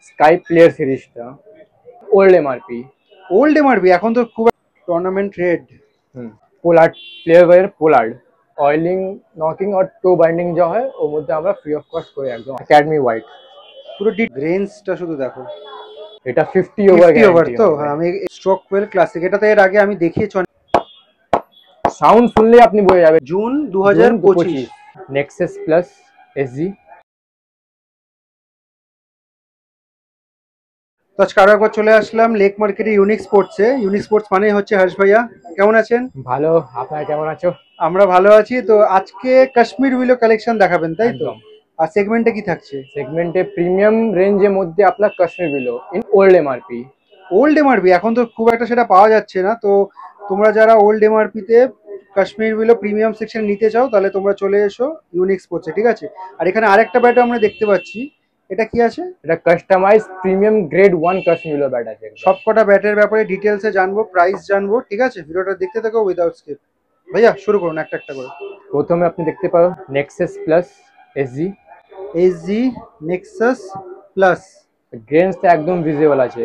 Sky player সিরিজটা old MRP. Old MRP, এখন তো খুব tournament red. Pollard player Pollard oiling knocking আর টো বাইন্ডিং যা হয় ওর মধ্যে আমরা ফ্রি অফ কস্ট করে একদম একাডেমি হোয়াইট। পুরো গ্রেন্সটা শুধু দেখো। এটা 50 ওভার 50 ওভার গ্যারান্টি তো? হবে। হ্যাঁ, আমি স্ট্রোকওয়েল ক্লাসিক, এটা তো এর আগে আমি দেখিয়েছি। সাউন্ড শুনলে আপনি বোঝা যাবে। জুন 2025। Nexus plus SG. তো আজকে আরো একবার চলে আসলাম লেক মার্কেটে ইউনিক স্পোর্টসে। ইউনিক স্পোর্টস মানে হচ্ছে হর্ষ ভাইয়া, কেমন আছেন? ভালো, আপনারা কেমন আছো? আমরা ভালো আছি। তো আজকে কাশ্মীর উইলো কালেকশন দেখাবেন তাই তো? একদম। আর সেগমেন্টে কি থাকছে? সেগমেন্টে প্রিমিয়াম রেঞ্জের মধ্যে আপনার Kashmir below in old MRP. Old MRP এখন তো খুব একটা সেটা পাওয়া যাচ্ছে না, তো তোমরা যারা ওল্ড এমআরপিতে কাশ্মীর উইলো প্রিমিয়াম সেকশন নিতে চাও তাহলে তোমরা চলে এসো ইউনিক স্পোর্টসে, ঠিক আছে? আর এখানে আরেকটা ব্যাটও আমরা দেখতে পাচ্ছি, এটা কি আছে? এটা customize premium grade 1 Kashmir willow bat আছে। সবকটা ব্যাটের ব্যাপারে ডিটেলসে জানবো, প্রাইস জানবো, ঠিক আছে? ভিডিওটা দেখতে থাকো উইদাউট স্কিপ। ভাইয়া শুরু করুন একটা একটা করে। প্রথমে আপনি দেখতে পারো nexus plus SG. SG nexus plus. গ্রেনসটা একদম ভিজিবল আছে।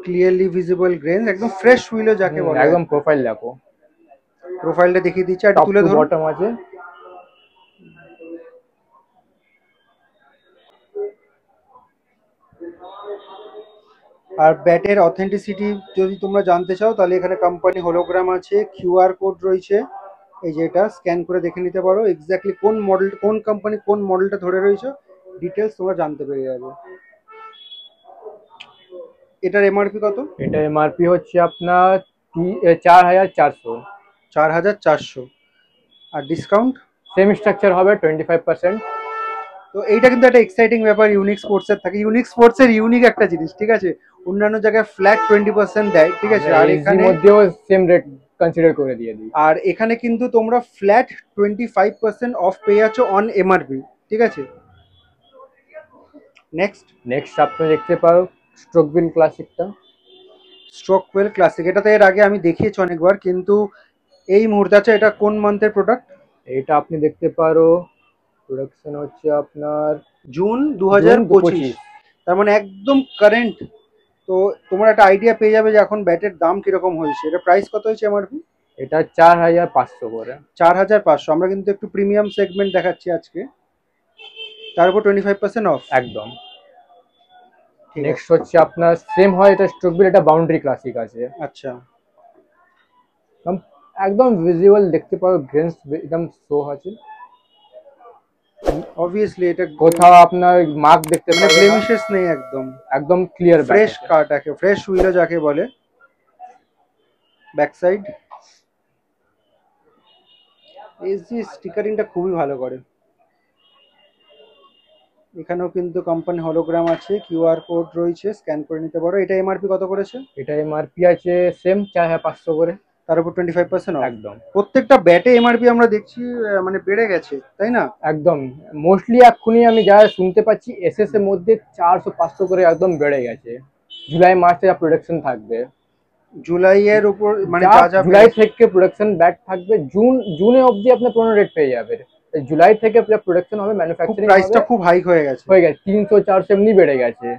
ক্লিয়ারলি ভিজিবল গ্রেন, একদম ফ্রেশ উইলো যাকে বলে। একদম প্রোফাইল দেখো, প্রোফাইলটা দেখিয়ে দিচ্ছি, আর টপ তুলে টু ধরুন। বটম আছে। আর ব্যাটের অথেন্টিসিটি যদি তোমরা জানতে চাও তাহলে এখানে কোম্পানি হোলোগ্রাম আছে, কিউআর কোড রয়েছে, এই যে এটা স্ক্যান করে দেখে নিতে পারো এক্স্যাক্টলি কোন মডেল, কোন কোম্পানি কোন মডেলটা ধরে রয়েছে, ডিটেলস তোমরা জানতে পেরে যাবে। এটার এমআরপি কত? এটা এমআরপি হচ্ছে আপনার 4400। 4400। আর ডিসকাউন্ট? সেম স্ট্রাকচার হবে 25%। তো এইটা কিন্তু একটা এক্সাইটিং ব্যাপার ইউনিক স্পোর্টসের থাকে। ইউনিক স্পোর্টসের ইউনিক একটা জিনিস, ঠিক আছে? অন্যান্য জায়গায় ফ্ল্যাট 20% দেয়, ঠিক আছে? আর এখানে মধ্যেও সেম রেট কনসিডার করে দিয়ে দিই। আর এখানে কিন্তু তোমরা ফ্ল্যাট 25% অফ পেয়ে যাচ্ছ অন এমআরপি, ঠিক আছে? নেক্সট আপনি দেখতে পারো স্ট্রোকবিল ক্লাসিকটা। স্ট্রোকওয়েল ক্লাসিক, এটা তো এর আগে আমি দেখিয়েছি অনেকবার, কিন্তু এই মুহূর্তে আছে। এটা কোন মান্থের প্রোডাক্ট? এটা আপনি দেখতে পারো প্রোডাকশন হচ্ছে আপনার জুন 2025, তার মানে একদম কারেন্ট। তো তোমরা একটা আইডিয়া পেয়ে যাবে যে এখন ব্যাটের দাম কিরকম হয়েছে। এটা প্রাইস কত হয়েছে এমআরপি? এটা 4500 করে। 4500। আমরা কিন্তু একটু প্রিমিয়াম সেগমেন্ট দেখাচ্ছি আজকে, তার উপর 25% অফ। একদম। নেক্সট হচ্ছে আপনার সেম হয়, এটা স্ট্রোকবিল, এটা বাউন্ডারি ক্লাসিক আছে। আচ্ছা, একদম ভিজিবল দেখতে পারো, গ্রেন্স একদম শো আছে। অবভিয়াসলি এটা কোথাও আপনার মার্ক দেখতে মানে পাবেন, ব্লেমিশেস নেই, একদম একদম ক্লিয়ার ফ্রেশ কাট আছে, ফ্রেশ উইলো যাকে বলে। ব্যাক সাইড এসজি স্টিকারিংটা খুবই ভালো করে। এখানেও কিন্তু কোম্পানি হলোগ্রাম আছে, কিউআর কোড রয়েছে, স্ক্যান করে নিতে পারো। এটা এমআরপি কত করেছে? এটা এমআরপি আছে সেম 4500 করে। তার উপর 25% অফ। একদম। প্রত্যেকটা ব্যাটে এমআরপি আমরা দেখছি মানে বেড়ে গেছে, তাই না? একদম। মোস্টলি এক্ষুনি আমি যা শুনতে পাচ্ছি এসএস এর মধ্যে 400-500 করে একদম বেড়ে গেছে। জুলাই মাসে যা প্রোডাকশন থাকবে, জুলাইয়ের উপর মানে যা যা জুলাই থেকে প্রোডাকশন ব্যাট থাকবে, জুনে অবধি আপনি 15 রেট পেয়ে যাবে। জুলাই থেকে প্রোডাকশন হবে, ম্যানুফ্যাকচারিং প্রাইসটা খুব হাইক হয়ে গেছে। 300-400 এমনি বেড়ে গেছে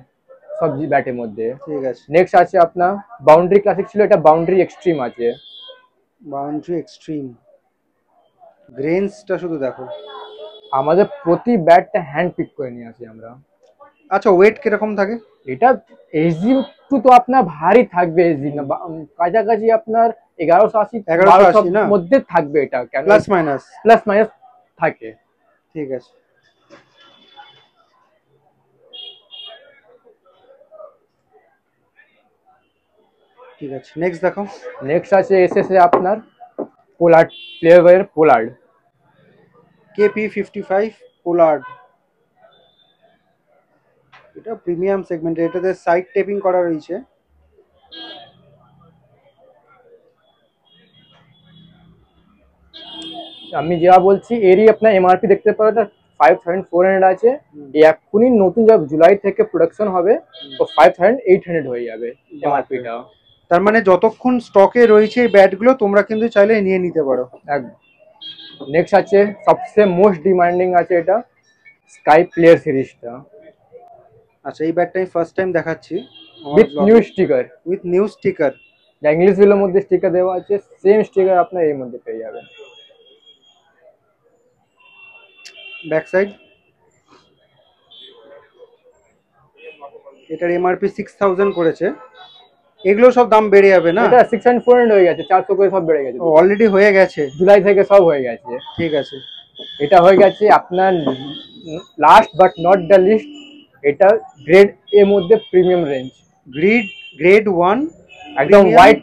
সবজি ব্যাটের মধ্যে। ঠিক আছে। নেক্সট আছে আপনার বাউন্ডারি ক্লাসিক, ছিল এটা বাউন্ডারি এক্সট্রিম আছে। বাউন্ডারি এক্সট্রিম, গ্রেন্সটা শুধু দেখো। আমাদের প্রতি ব্যাটটা হ্যান্ড পিক করে নিয়ে আসি আমরা। আচ্ছা, ওয়েট কিরকম থাকে এটা এসজি তো আপনার ভারী থাকবে, এসজি না কাছাকাছি আপনার 1180 না মধ্যে থাকবে। এটা কেন প্লাস মাইনাস থাকে। ঠিক আছে। ঠিক আছে, নেক্সট দেখো। নেক্সট আছে এসএস এ আপনার Pollard player Pollard KP55 Pollard. এটা প্রিমিয়াম সেগমেন্ট, এটাতে সাইড টেপিং করা রয়েছে। আমি যা বলছি এরই আপনার এমআরপি দেখতে পারো, 5400 আছে। এক্ষুনি নতুন যা জুলাই থেকে প্রোডাকশন হবে তো 5800 হয়ে যাবে এমআরপিটা। তার মানে যতক্ষণ স্টকে রয়েছে এই ব্যাটগুলো তোমরা কিন্তু চাইলে নিয়ে নিতে পারো। একদম। নেক্সট আছে সবচেয়ে মোস্ট ডিমান্ডিং আছে এটা স্কাই প্লেয়ার সিরিজটা আচ্ছা, এই ব্যাটটা আমি ফার্স্ট টাইম দেখাচ্ছি with new sticker. With new sticker. যা ইংলিশ ভিলোর মধ্যে স্টিকার দেওয়া আছে সেম স্টিকার আপনার এর মধ্যে পেয়ে যাবেন। ব্যাক সাইড, এটার এমআরপি 6000 করেছে। এগুলো সব দাম বেড়ে যাবে না? এটা 6.4 হয়ে গেছে, 400 করে সব বেড়ে গেছে। অলরেডি হয়ে গেছে, জুলাই থেকে সব হয়ে গেছে। ঠিক আছে। এটা হয়ে গেছে আপনার last but not the least, এটা গ্রেড এর মধ্যে প্রিমিয়াম রেঞ্জ। গ্রেড 1 একদম হোয়াইট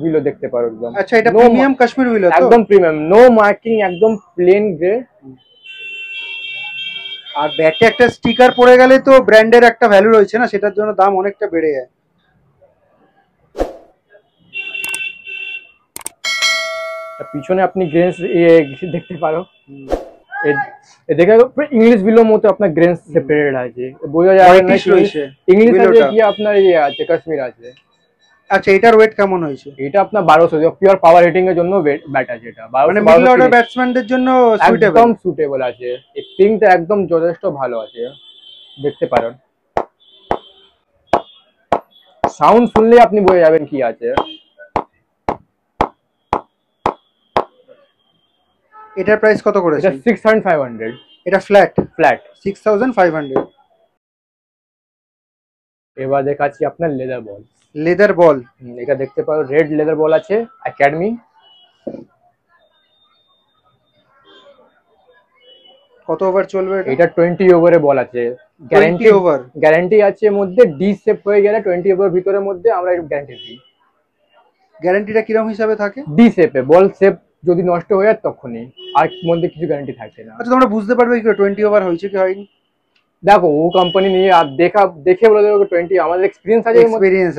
বিলো দেখতে পারো একদম। আচ্ছা, এটা প্রিমিয়াম কাশ্মীর বিলো তো? একদম প্রিমিয়াম, নো মার্কিং, একদম প্লেন গ্রেড। আর ব্যাটে একটা স্টিকার পড়ে গেলে তো ব্র্যান্ডের একটা ভ্যালু রয়েছে না, সেটার জন্য দাম অনেকটা বেড়ে যায়। পিছনে আপনি গ্রেন্স দেখতে পারো, দেখে ইংলিশ বিলোর মতো আপনার গ্রেন্স সেপারেট আছে, বোঝা যায় না ইংলিশ আছে কি আপনার ইয়ে আছে কাশ্মীর আছে। আচ্ছা, এটার ওয়েট কেমন হয়েছে? এটা আপনার 1200, পিওর পাওয়ার হিটিং এর জন্য ব্যাট আছে এটা। মানে মিডল অর্ডার ব্যাটসম্যানদের জন্য একদম সুটেবল আছে। এই পিংটা একদম যথেষ্ট ভালো আছে, দেখতে পারেন। সাউন্ড শুনলে আপনি বুঝে যাবেন কি আছে। এটার প্রাইস কত করেছে? এটা 6500। এটা ফ্ল্যাট 6500। এবার দেখাচ্ছি আপনার লেদার বল। লেদার বল, এটা দেখতে পারো রেড লেদার বল আছে একাডেমি। কত ওভার চলবে এটা? 20 ওভারে বল আছে, গ্যারান্টি ওভার, গ্যারান্টি আছে মধ্যে ডি সেপ হয়ে গেলে 20 ওভার ভিতরের মধ্যে আমরা গ্যারান্টি দিই। গ্যারান্টিটা কিরকম হিসাবে থাকে? ডি সেপে, বল সেপ যদি নষ্ট হয়ে যায় তখনই, আর মধ্যে কিছু গ্যারান্টি থাকে না। আচ্ছা, তোমরা বুঝতে পারবে কি 20 ওভার হয়েছে কি হয়নি? দেখো ও কোম্পানি নিয়ে আর দেখে বলে দেবে 20, আমাদের এক্সপেরিয়েন্স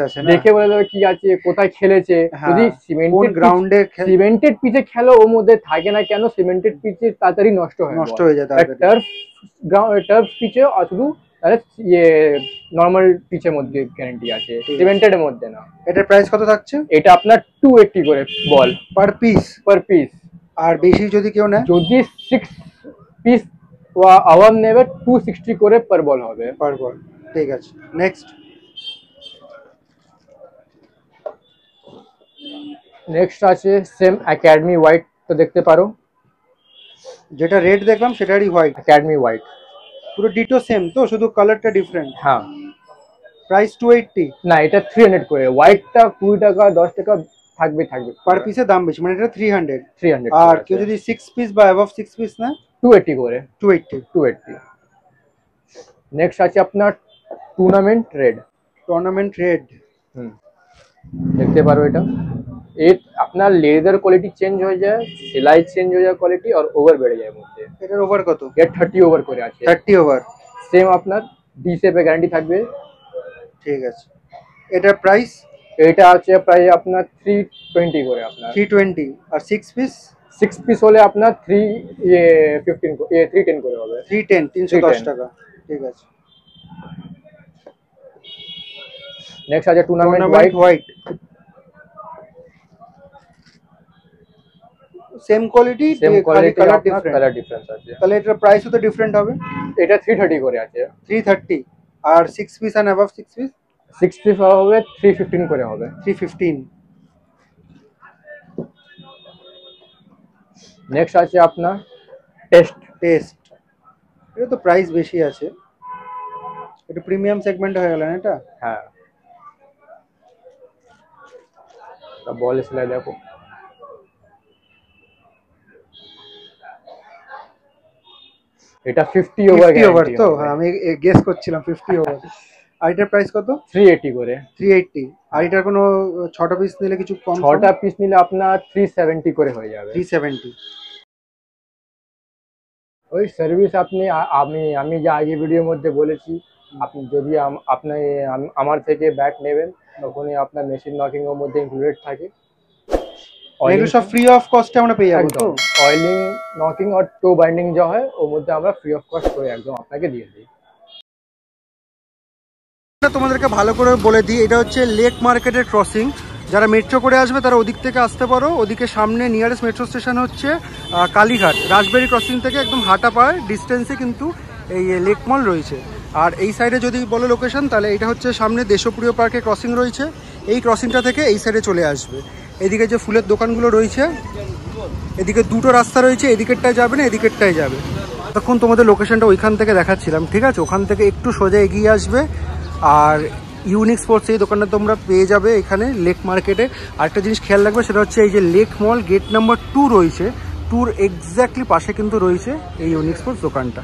আছে, দেখে বলে দেবে কি আছে, কোথায় খেলেছে। যদি সিমেন্টেড পিচে খেলো ওর মধ্যে থাকে না কেন, সিমেন্টেড পিচে তাড়াতাড়ি নষ্ট হয়ে যায়। টার্ফ পিচে শুধু ইয়ে নরমাল পিচের মধ্যে গ্যারান্টি আছে, সিমেন্টেড এর মধ্যে না। এটার প্রাইস কত থাকছে? এটা আপনার 280 করে বল পার পিস। আর বেশি যদি কেউ নেয়, যদি 6 পিস আওয়ার নেবে 260 করে পার বল হবে। পার বল, ঠিক আছে। নেক্সট আছে সেম একাডেমি হোয়াইট, তো দেখতে পারো। যেটা রেড দেখলাম সেটারই হোয়াইট, একাডেমি হোয়াইট পুরো ডিটো সেম তো, শুধু কালারটা ডিফারেন্ট। হ্যাঁ। প্রাইস 280? না, এটা 300 করে। হোয়াইটটা 20 টাকা 10 টাকা থাকবে পার পিসের দাম বেশি, মানে এটা 300। আর কেউ যদি 6 পিস বা অ্যাবভ 6 পিস না 280 করে। 280। নেক্সট আছে আপনার টুর্নামেন্ট রেড। দেখতে পারো এটা। এর আপনার লেদার কোয়ালিটি চেঞ্জ হয়ে যায়, সেলাই চেঞ্জ হয়ে যায় কোয়ালিটি, আর ওভার বেড়ে যায় মধ্যে। এটার ওভার কত? এর 30 ওভার করে আছে। 30 ওভার, সেম আপনার ডি শেপে গ্যারান্টি থাকবে। ঠিক আছে। এটার প্রাইস? এটা আছে প্রায় আপনার 320 করে আপনার। 320। আর 6 পিস হলে আপনার 310 করে হবে। 310 টাকা, ঠিক আছে। নেক্সট আছে tournament white. Same quality, colour difference আছে। তাহলে এটার প্রাইসও তো ডিফারেন্ট হবে। এটা 330 করে আছে। 330। আর 6 piece and above 6 piece? 6 piece হবে 315 করে হবে। 315। নেক্সট আছে আপনার টেস্ট। এটা তো প্রাইস বেশি আছে, এটা প্রিমিয়াম সেগমেন্ট হয়ে গেল না এটা? হ্যাঁ। বল সেলাই দেখো। এটা 50 ওভার তো। হ্যাঁ, আমি গেস করছিলাম 50 ওভার। আর এটার প্রাইস কত? 380 করে। 380। আর এটার কোনো 6টা পিস নিলে কিছু কম? 6টা পিস নিলে আপনার 370 করে হয়ে যাবে। 370। ওই সার্ভিস আপনি আমি যে আগে ভিডিওর মধ্যে বলেছি, আপনি যদি আপনি আমার থেকে ব্যাট নেবেন তখনই আপনার মেশিন নকিং এর মধ্যে ইনক্লুডেড থাকে। এগুলো সব ফ্রি অফ কস্টে আমরা পেয়ে যাবো তো? অয়েলিং, নকিং আর টো বাইন্ডিং যা হয় ওর মধ্যে আমরা ফ্রি অফ কস্ট করে একদম আপনাকে দিয়ে দিই। তোমাদেরকে ভালো করে বলে দিই, এটা হচ্ছে লেক মার্কেটের ক্রসিং। যারা মেট্রো করে আসবে তারা ওদিক থেকে আসতে পারো। ওদিকে সামনে নিয়ারেস্ট মেট্রো স্টেশন হচ্ছে কালীঘাট। রাজবাড়ি ক্রসিং থেকে একদম হাঁটা পায় ডিস্টেন্সে কিন্তু এই লেক মল রয়েছে। আর এই সাইডে যদি বলো লোকেশন, তাহলে এটা হচ্ছে সামনে দেশপ্রিয় পার্কে ক্রসিং রয়েছে, এই ক্রসিংটা থেকে এই সাইডে চলে আসবে। এদিকে যে ফুলের দোকানগুলো রয়েছে, এদিকে দুটো রাস্তা রয়েছে, এদিকেরটায় যাবে না এদিকেরটায় যাবে। তখন তোমাদের লোকেশনটা ওইখান থেকে দেখাচ্ছিলাম, ঠিক আছে? ওখান থেকে একটু সোজা এগিয়ে আসবে আর ইউনিক স্পোর্টস এই দোকানটা তোমরা পেয়ে যাবে এখানে লেক মার্কেটে। আরেকটা জিনিস খেয়াল রাখবে, সেটা হচ্ছে এই যে লেক মল গেট নাম্বার 2 রয়েছে, 2 এক্স্যাক্টলি পাশে কিন্তু রয়েছে এই ইউনিক স্পোর্টস দোকানটা।